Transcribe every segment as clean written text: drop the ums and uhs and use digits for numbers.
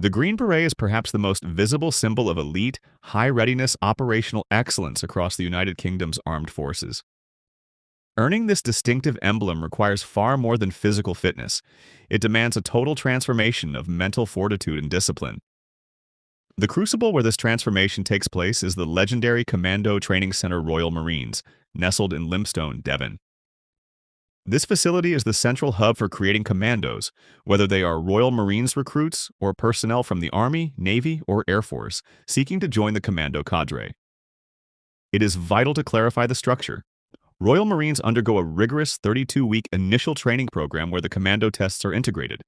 The Green Beret is perhaps the most visible symbol of elite, high-readiness operational excellence across the United Kingdom's armed forces. Earning this distinctive emblem requires far more than physical fitness. It demands a total transformation of mental fortitude and discipline. The crucible where this transformation takes place is the legendary Commando Training Center Royal Marines, nestled in Lympstone, Devon. This facility is the central hub for creating commandos, whether they are Royal Marines recruits or personnel from the Army, Navy, or Air Force seeking to join the commando cadre. It is vital to clarify the structure. Royal Marines undergo a rigorous 32-week initial training program where the commando tests are integrated.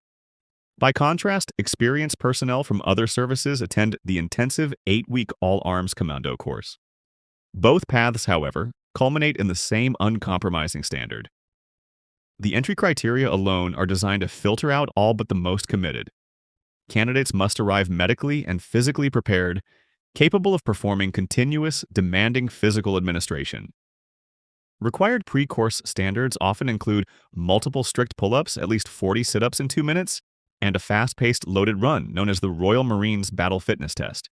By contrast, experienced personnel from other services attend the intensive 8-week all-arms commando course. Both paths, however, culminate in the same uncompromising standard. The entry criteria alone are designed to filter out all but the most committed. Candidates must arrive medically and physically prepared, capable of performing continuous, demanding physical administration. Required pre-course standards often include multiple strict pull-ups, at least 40 sit-ups in 2 minutes, and a fast-paced loaded run known as the Royal Marines Battle Fitness Test.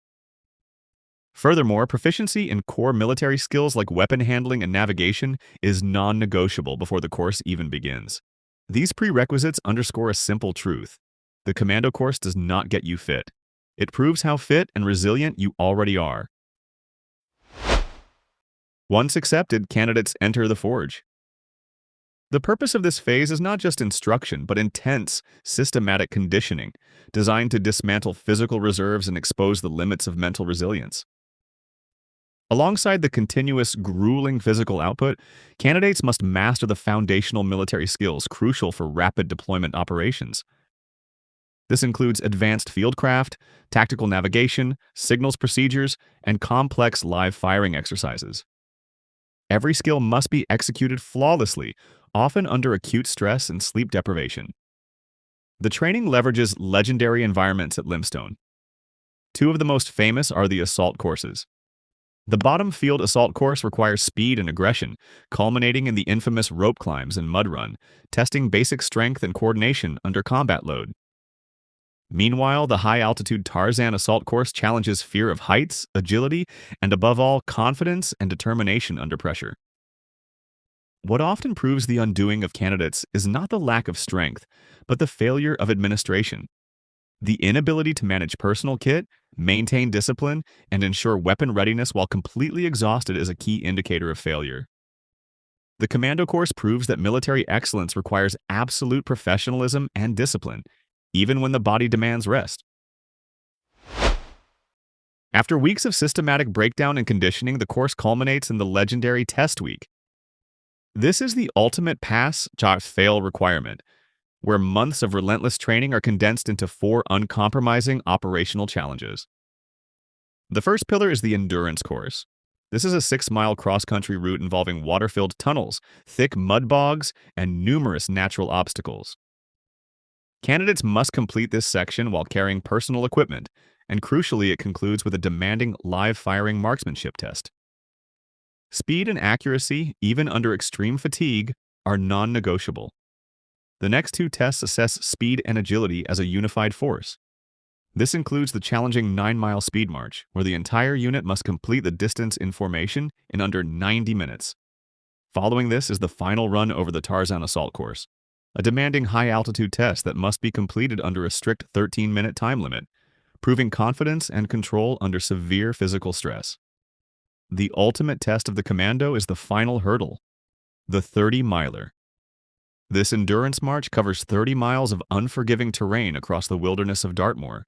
Furthermore, proficiency in core military skills like weapon handling and navigation is non-negotiable before the course even begins. These prerequisites underscore a simple truth. The commando course does not get you fit. It proves how fit and resilient you already are. Once accepted, candidates enter the forge. The purpose of this phase is not just instruction, but intense, systematic conditioning, designed to dismantle physical reserves and expose the limits of mental resilience. Alongside the continuous, grueling physical output, candidates must master the foundational military skills crucial for rapid deployment operations. This includes advanced fieldcraft, tactical navigation, signals procedures, and complex live firing exercises. Every skill must be executed flawlessly, often under acute stress and sleep deprivation. The training leverages legendary environments at Lympstone. Two of the most famous are the assault courses. The bottom field assault course requires speed and aggression, culminating in the infamous rope climbs and mud run, testing basic strength and coordination under combat load. Meanwhile, the high-altitude Tarzan assault course challenges fear of heights, agility, and above all, confidence and determination under pressure. What often proves the undoing of candidates is not the lack of strength, but the failure of administration. The inability to manage personal kit, maintain discipline, and ensure weapon readiness while completely exhausted is a key indicator of failure. The commando course proves that military excellence requires absolute professionalism and discipline, even when the body demands rest. After weeks of systematic breakdown and conditioning, the course culminates in the legendary test week. This is the ultimate pass-fail requirement, where months of relentless training are condensed into 4 uncompromising operational challenges. The first pillar is the endurance course. This is a 6-mile cross-country route involving water-filled tunnels, thick mud bogs, and numerous natural obstacles. Candidates must complete this section while carrying personal equipment, and crucially, it concludes with a demanding live-firing marksmanship test. Speed and accuracy, even under extreme fatigue, are non-negotiable. The next 2 tests assess speed and agility as a unified force. This includes the challenging 9-mile speed march, where the entire unit must complete the distance in formation in under 90 minutes. Following this is the final run over the Tarzan assault course, a demanding high-altitude test that must be completed under a strict 13-minute time limit, proving confidence and control under severe physical stress. The ultimate test of the commando is the final hurdle, the 30-miler. This endurance march covers 30 miles of unforgiving terrain across the wilderness of Dartmoor.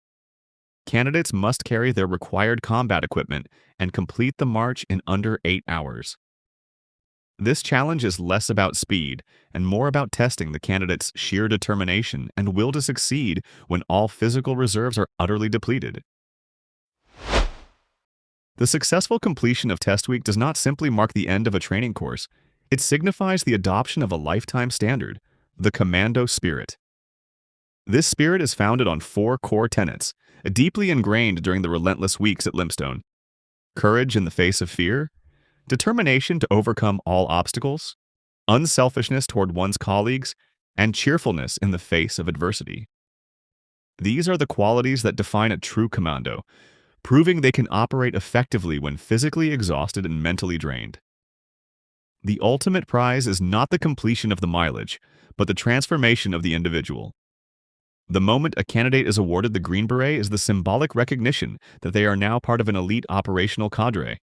Candidates must carry their required combat equipment and complete the march in under 8 hours. This challenge is less about speed and more about testing the candidate's sheer determination and will to succeed when all physical reserves are utterly depleted. The successful completion of Test Week does not simply mark the end of a training course. It signifies the adoption of a lifetime standard, the Commando Spirit. This spirit is founded on 4 core tenets, deeply ingrained during the relentless weeks at Lympstone: courage in the face of fear, determination to overcome all obstacles, unselfishness toward one's colleagues, and cheerfulness in the face of adversity. These are the qualities that define a true commando, proving they can operate effectively when physically exhausted and mentally drained. The ultimate prize is not the completion of the mileage, but the transformation of the individual. The moment a candidate is awarded the Green Beret is the symbolic recognition that they are now part of an elite operational cadre,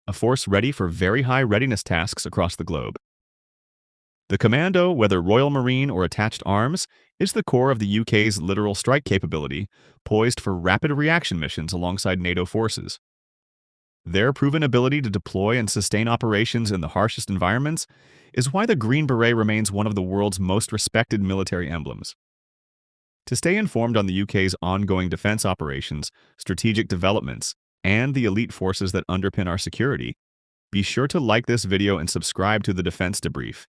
a force ready for very high readiness tasks across the globe. The Commando, whether Royal Marine or attached arms, is the core of the UK's littoral strike capability, poised for rapid reaction missions alongside NATO forces. Their proven ability to deploy and sustain operations in the harshest environments is why the Green Beret remains one of the world's most respected military emblems. To stay informed on the UK's ongoing defense operations, strategic developments, and the elite forces that underpin our security, be sure to like this video and subscribe to the Defense Debrief.